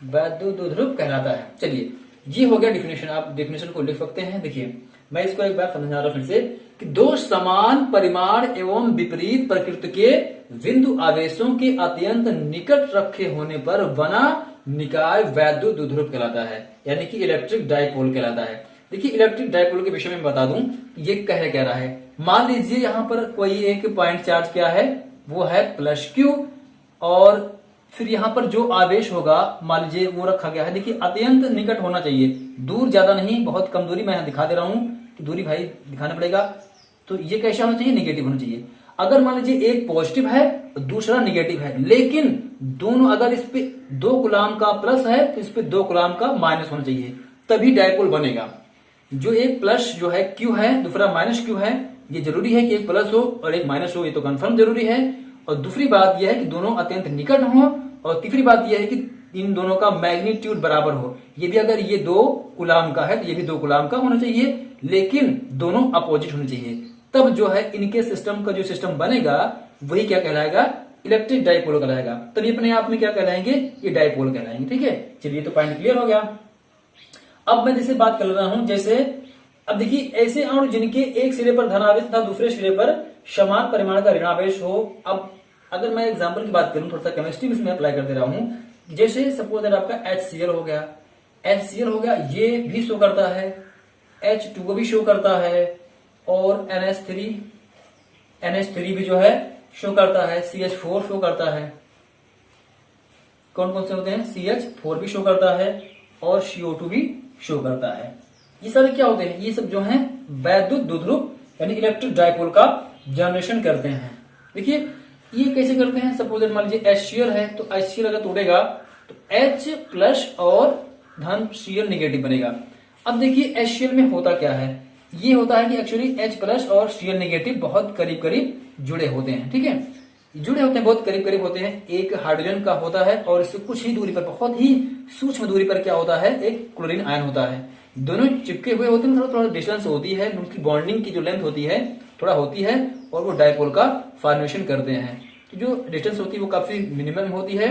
वैद्युत द्विध्रुव कहलाता है। चलिए, ये हो गया डिफिनेशन, आप डिफिनेशन को लिख सकते हैं। देखिए मैं इसको एक बार समझा रहा हूं फिर से, कि दो समान परिमाण एवं विपरीत प्रकृति के बिंदु आवेशों के अत्यंत निकट रखे होने पर बना निकाय वैद्युत द्विध्रुव कहलाता है, यानी कि इलेक्ट्रिक डाइपोल कहलाता है। देखिए इलेक्ट्रिक डाइपोल के विषय में बता दूं, ये कह रहा है, मान लीजिए यहां पर कोई एक पॉइंट चार्ज क्या है, वो है प्लस क्यू, और फिर यहां पर जो आवेश होगा मान लीजिए वो रखा गया है। देखिए अत्यंत निकट होना चाहिए, दूर ज्यादा नहीं, बहुत कम दूरी। मैं दिखा दे रहा हूं कि दूरी भाई दिखाना पड़ेगा। तो ये कैसा होना चाहिए, निगेटिव होना चाहिए। अगर मान लीजिए एक पॉजिटिव है दूसरा निगेटिव है, लेकिन दोनों अगर इस पे 2 कूलम का प्लस है तो इस पे 2 कूलम का माइनस होना चाहिए, तभी डाइपोल बनेगा। जो एक प्लस जो है क्यू है, दूसरा माइनस क्यू है, ये जरूरी है कि एक प्लस हो और एक माइनस हो, ये तो कंफर्म जरूरी है। और दूसरी बात यह है कि दोनों अत्यंत निकट हो, और तीसरी बात यह है कि इन दोनों का मैग्नीट्यूड बराबर हो। ये भी अगर ये 2 कूलम का है तो ये भी 2 कूलम का होना चाहिए, लेकिन दोनों अपोजिट होने चाहिए। तब जो है इनके सिस्टम का जो सिस्टम बनेगा वही क्या कहलाएगा, इलेक्ट्रिक डाइपोल कहलाएगा। तब ये अपने आप में क्या कहलाएंगे, ये डाइपोल कहलाएंगे। ठीक है, चलिए तो पॉइंट क्लियर हो गया। अब मैं जैसे बात कर रहा हूं, जैसे अब देखिए ऐसे अणु जिनके एक सिरे पर धनावेश तथा दूसरे सिरे पर समान परिमाण का ऋणावेश हो। अब अगर मैं एग्जांपल की बात करूं, थोड़ा सा केमिस्ट्री में इसमें अप्लाई कर दे रहा हूं। जैसे सपोज अगर आपका HCl हो गया, HCl हो गया, ये भी शो करता है, H2O भी शो करता है, और NH3 भी जो है शो करता है, CH4 शो करता है। कौन कौन से होते हैं, CH4 भी शो करता है और CO2 भी शो करता है। ये सारे क्या होते हैं, ये सब जो है वैद्युत द्विध्रुव यानी इलेक्ट्रिक डाइपोल का जनरेशन करते हैं। देखिए ये कैसे करते हैं, सपोज मान लीजिए HCl है, तो HCl अगर तोड़ेगा तो H प्लस और धन Cl निगेटिव बनेगा। अब देखिए HCl में होता क्या है, ये होता है कि एक्चुअली H प्लस और Cl निगेटिव बहुत करीब करीब जुड़े होते हैं। ठीक है, जुड़े होते हैं, बहुत करीब करीब होते हैं। एक हाइड्रोजन का होता है और इससे कुछ ही दूरी पर, बहुत ही सूक्ष्म दूरी पर क्या होता है, एक क्लोरीन आयन होता है। दोनों चिपके हुए होते हैं, थोड़ा डिस्टेंस होती है, उनकी बॉन्डिंग की जो लेंथ होती है थोड़ा होती है, और वो डाइपोल का फॉर्मेशन करते हैं। तो जो डिस्टेंस होती है वो काफी मिनिमम होती है।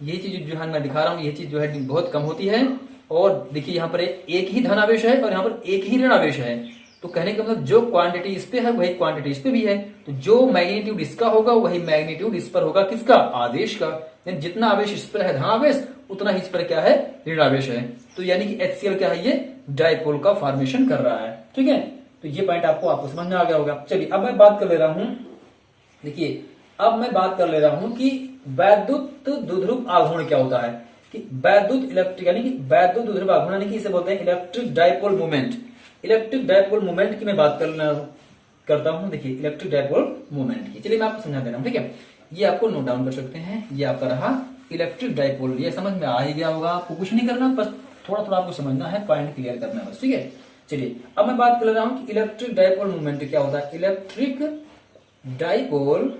ये चीज जो है मैं दिखा रहा हूँ, ये चीज जो है बहुत कम होती है। और देखिए यहाँ पर एक ही धन आवेश है और यहाँ पर एक ही ऋण आवेश है। तो कहने का मतलब जो क्वांटिटी इस पे है वही क्वांटिटी इस पे भी है। तो जो मैग्नीट्यूड इसका होगा वही मैग्नीट्यूड इस पर होगा, किसका, आवेश का। जितना आवेश इस पर है धन आवेश, उतना ही इस पर क्या है, ऋण आवेश है। तो यानी कि HCl क्या है, ये डाइपोल का फॉर्मेशन कर रहा है। ठीक है, तो ये पॉइंट आपको समझ में आ गया होगा। चलिए अब मैं बात कर ले रहा हूं, देखिए अब मैं बात कर ले रहा हूं कि वैद्युत द्विध्रुव आघूर्ण क्या होता है। कि वैद्युत इलेक्ट्रिक यानी कि वैद्युत द्विध्रुव आघूर्ण यानी कि इसे बोलते हैं electric dipole moment. Electric dipole moment की मैं बात करता हूं। देखिए इलेक्ट्रिक डाइपोल मोमेंट की, चलिए मैं आपको समझा दे रहा हूं। ठीक है, ये आपको नोट डाउन कर सकते हैं। ये आपका रहा इलेक्ट्रिक डाइपोल। ये समझ में आ ही गया होगा, आपको कुछ नहीं करना, बस थोड़ा थोड़ा आपको समझना है, पॉइंट क्लियर करना है बस। ठीक है, चलिए अब मैं बात कर रहा हूं कि इलेक्ट्रिक डाइपोल मूवमेंट क्या होता है। इलेक्ट्रिक डाइपोल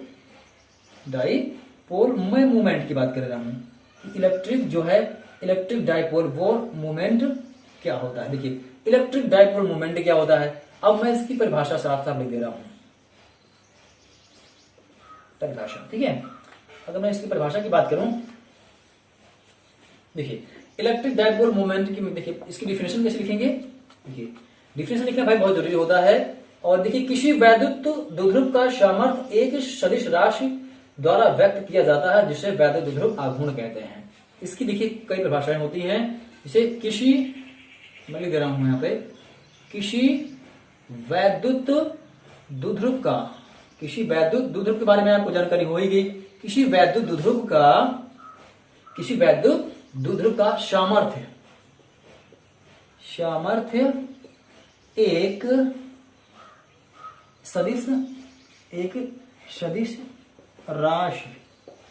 में मूवमेंट की बात कर रहा हूं। इलेक्ट्रिक जो है, इलेक्ट्रिक डाइपोल वो मूवमेंट क्या होता है। देखिए इलेक्ट्रिक डाइपोल मूवमेंट क्या होता है, अब मैं इसकी परिभाषा साफ साफ लिख दे रहा हूं। परिभाषा, ठीक है, अगर मैं इसकी परिभाषा की बात करूं, देखिए इलेक्ट्रिक डाइपोल मोमेंट की, देखिए इसकी डिफिनेशन कैसे लिखेंगे। देखिए डिफिनेशन लिखना भाई बहुत जरूरी होता है। और देखिए किसी वैद्युत द्विध्रुव का सामर्थ्य एक सदिश राशि द्वारा व्यक्त किया जाता है, जिसे वैद्युत द्विध्रुव आघूर्ण कहते हैं। इसकी देखिए कई परिभाषाएं होती हैं। जैसे किसी, मैं लिख दे रहा हूं यहाँ पे, किसी वैद्युत द्विध्रुव का, किसी वैद्युत द्विध्रुव के बारे में आपको जानकारी होगी। किसी वैद्युत द्विध्रुव का सामर्थ्य एक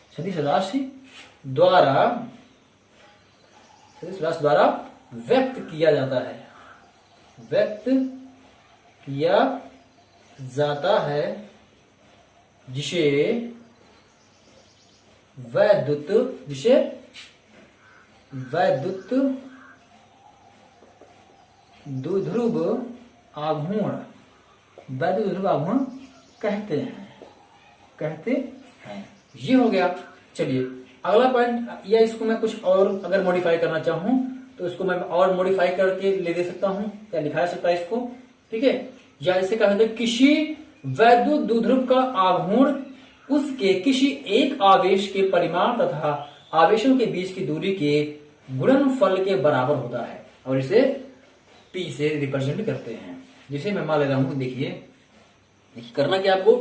सदिश राशि द्वारा व्यक्त किया जाता है, जिसे वैद्युत द्विध्रुव आघूर्ण कहते हैं। ये हो गया। चलिए अगला पॉइंट, या इसको मैं कुछ और अगर मॉडिफाई करना चाहूं तो इसको मैं और मॉडिफाई करके ले दे सकता हूं, या लिखा जा सकता है इसको, ठीक है। या इसे कहा जाता है किसी वैद्युत द्विध्रुव का आघूर्ण उसके किसी एक आवेश के परिमाण तथा आवेशों के बीच की दूरी के गुणनफल के बराबर होता है, और इसे P से रिप्रेजेंट करते हैं। जिसे मैं मान ले रहा हूं, देखिए करना क्या आपको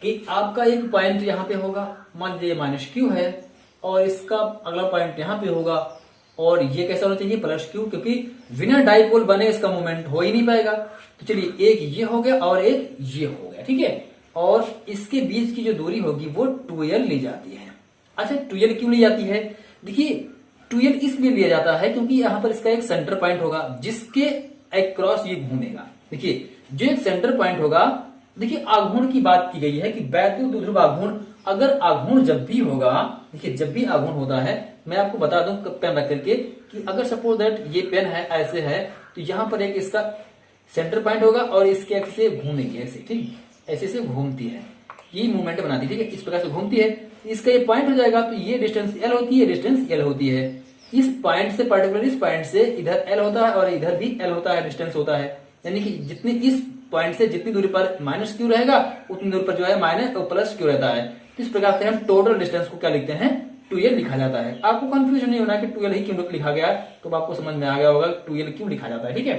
कि आपका एक पॉइंट यहाँ पे होगा, मान लीजिए माइनस क्यू है, और इसका अगला पॉइंट यहाँ पे होगा, और ये कैसा होना चाहिए प्लस क्यू, क्योंकि बिना डाइपोल बने इसका मोमेंट हो ही नहीं पाएगा। तो चलिए एक ये हो गया और एक ये हो गया, ठीक है। और इसके बीच की जो दूरी होगी वो 2l ली जाती है। अच्छा 2l क्यों ली जाती है? देखिए 2l इसलिए लिया जाता है क्योंकि यहाँ पर इसका एक सेंटर पॉइंट होगा जिसके अक्रॉस ये घूमेगा। देखिए जो एक सेंटर पॉइंट होगा, देखिए आघूर्ण की बात की गई है कि वैद्युत द्विध्रुव आघूर्ण, अगर आघूर्ण जब भी होगा, देखिए जब भी आघूर्ण होता है, मैं आपको बता दूं पेन रख करके कि अगर सपोज दैट ये पेन है ऐसे है, तो यहाँ पर एक इसका सेंटर पॉइंट होगा और इसके एक्सिस से घूमेगी ऐसे, ठीक, ऐसे से घूमती है, ये मूवमेंट बनाती है, ठीक है, इस प्रकार से घूमती है। इसका ये पॉइंट हो जाएगा, तो ये डिस्टेंस l होती है, डिस्टेंस l होती है। इस पॉइंट से पर्टिकुलर इस पॉइंट से इधर l होता है और इधर भी l होता है, डिस्टेंस होता है। यानी कि जितनी इस पॉइंट से जितनी दूरी पर माइनस क्यू रहेगा उतनी दूरी पर जो है माइनस और प्लस क्यू रहता है। इस प्रकार से हम टोटल डिस्टेंस को क्या लिखते हैं, 2l लिखा जाता है। आपको कंफ्यूजन नहीं होना कि 2l ही क्यों लिखा गया, तो आपको समझ में आ गया होगा 2l क्यों लिखा जाता है, ठीक है।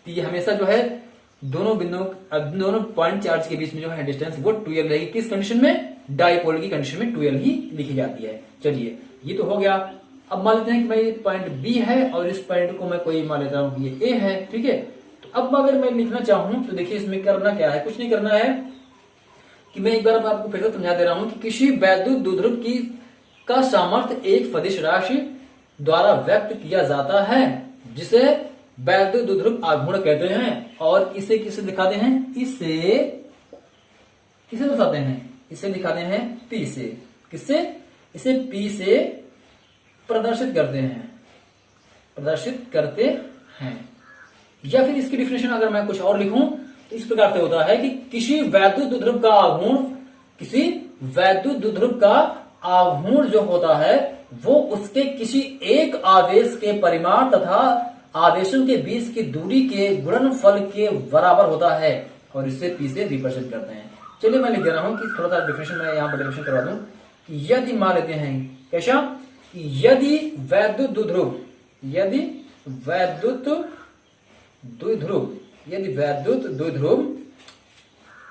तो ये हमेशा जो है दोनों पॉइंट चार्ज के बीच में जो है डिस्टेंस वो 2l रहेगी। किस कंडीशन में? डाइपोल की कंडीशन में 2l ही लिखी जाती है। चलिए ये तो हो गया। अब मान लेते हैं कि भाई पॉइंट बी है और इस पॉइंट को मैं कोई मान लेता हूं ये ए है, ठीक है। तो अब अगर मैं लिखना चाहूं तो देखिए इसमें करना क्या है, कुछ नहीं करना है कि मैं एक बार आपको फिर से समझा दे रहा हूं कि किसी वैद्युत द्विध्रुव का सामर्थ्य एक सदिश राशि द्वारा व्यक्त किया जाता है जिसे वैद्युत द्विध्रुव आघूर्ण कहते हैं, और इसे किसे दिखाते हैं, इसे किसे बताते हैं, इसे दिखाते हैं P से। किससे? इसे P से प्रदर्शित करते हैं। या फिर इसकी डिफिनेशन अगर मैं कुछ और लिखूं तो इस प्रकार से होता है कि किसी वैद्युत द्विध्रुव का आघूर्ण जो होता है वो उसके किसी एक आवेश के परिमाण तथा आवेशों के बीच की दूरी के गुणनफल के बराबर होता है, और इसे P से रिप्रेजेंट करते हैं। चलिए मैं लिख दे रहा हूं कि थोड़ा सा डिफिनेशन मैं यहाँ पर डिफिनेशन करवा दूं कि यदि मान लेते हैं कैसा, यदि वैद्युत द्विध्रुव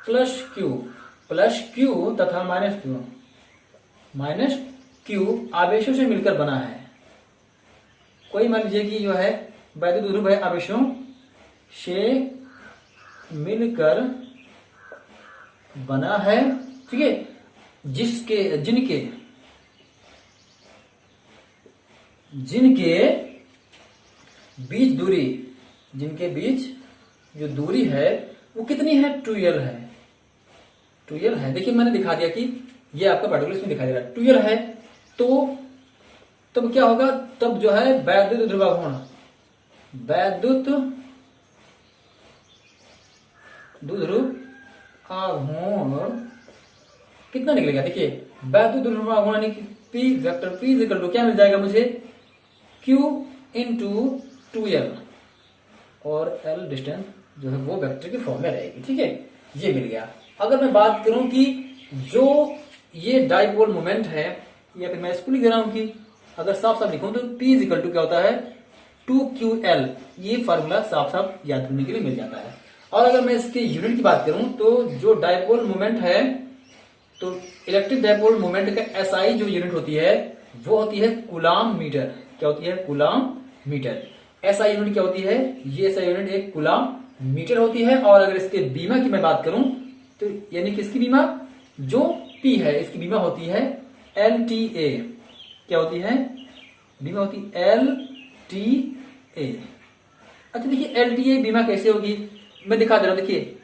प्लस क्यू तथा माइनस क्यू आवेशों से मिलकर बना है। कोई मान लीजिए कि जो है वैद्युत द्विध्रुव है, आवेशों से मिलकर बना है, ठीक है, जिनके बीच जो दूरी है वो कितनी है, 2l है। देखिए मैंने दिखा दिया कि ये आपका पर्टिकुलर इसमें दिखाई दे रहा है 2l है, तो तब क्या होगा, तब जो है वैद्युत द्विध्रुव आघूर्ण कितना निकलेगा। देखिए वैद्युत द्विध्रुव आघूर्ण यानी कि P vector P equal to क्या मिल जाएगा मुझे, Q इंटू 2l, और L डिस्टेंस जो है वो वेक्टर की फॉर्म में रहेगी, ठीक है, ये मिल गया। अगर मैं बात करूं कि जो ये डाइपोल मोमेंट है, या फिर मैं इसको लिख दे रहा हूं कि अगर साफ साफ लिखूं तो P इज इक्वल टू क्या होता है 2QL। ये फॉर्मूला साफ साफ याद करने के लिए मिल जाता है। और अगर मैं इसके यूनिट की बात करूं तो जो डायपोल मोमेंट है, तो इलेक्ट्रिक डायपोल मोमेंट का एसआई जो यूनिट होती है वो होती है कूलाम मीटर। क्या होती है? Coulomb metre. एसआई यूनिट क्या होती है? ये एसआई यूनिट एक कूलाम मीटर होती है। और अगर इसके बीमा की मैं बात करूं तो यानी कि इसकी बीमा जो P है इसकी बीमा होती है LTA। क्या होती है? बीमा होती है LTA। अच्छा देखिए LTA बीमा कैसे होगी मैं दिखा दे रहा हूं। देखिए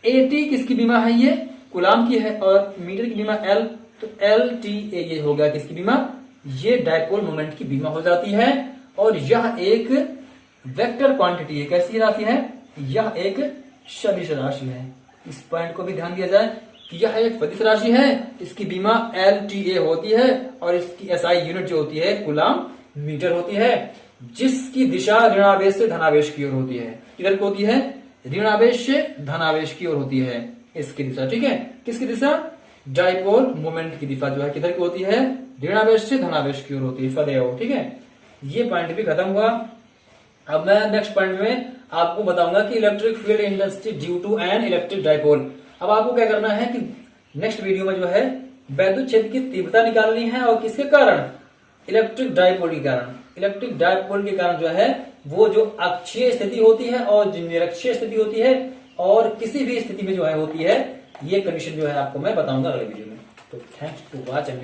AT किसकी बीमा है? ये कूलाम की है। और मीटर की बीमा L, तो LTA ये हो गया किसकी बीमा? ये डायपोल मोमेंट की बीमा हो जाती है। और यह एक वेक्टर क्वांटिटी है। कैसी राशि है? यह एक सदिश राशि है। इस पॉइंट को भी ध्यान दिया जाए कि यह एक सदिश राशि है, इसकी बीमा LTA होती है और इसकी SI यूनिट जो होती है कूलाम मीटर होती है, जिसकी दिशा ऋणावेश से धनावेश की ओर होती है। किधर को होती है? ऋणावेश से धनावेश की ओर होती है इसकी दिशा। ठीक है, किसकी दिशा? डायपोल मोमेंट की दिशा जो है किधर की होती है? ऋणावेश से धनावेश की ओर होती है सदैव। ठीक है, ये पॉइंट भी खत्म हुआ। अब मैं नेक्स्ट पॉइंट में आपको बताऊंगा कि electric field intensity due to an electric dipole. अब आपको क्या करना है कि नेक्स्ट वीडियो में जो है वैद्युत क्षेत्र की तीव्रता निकालनी है और किसके कारण? इलेक्ट्रिक डायपोल के कारण। इलेक्ट्रिक डायपोल के कारण जो है वो जो अक्षीय स्थिति होती है और जो निरक्षीय स्थिति होती है और किसी भी स्थिति में जो है होती है, ये कंडीशन जो है आपको मैं बताऊंगा अगले वीडियो में। तो थैंक्स टू वॉच एंड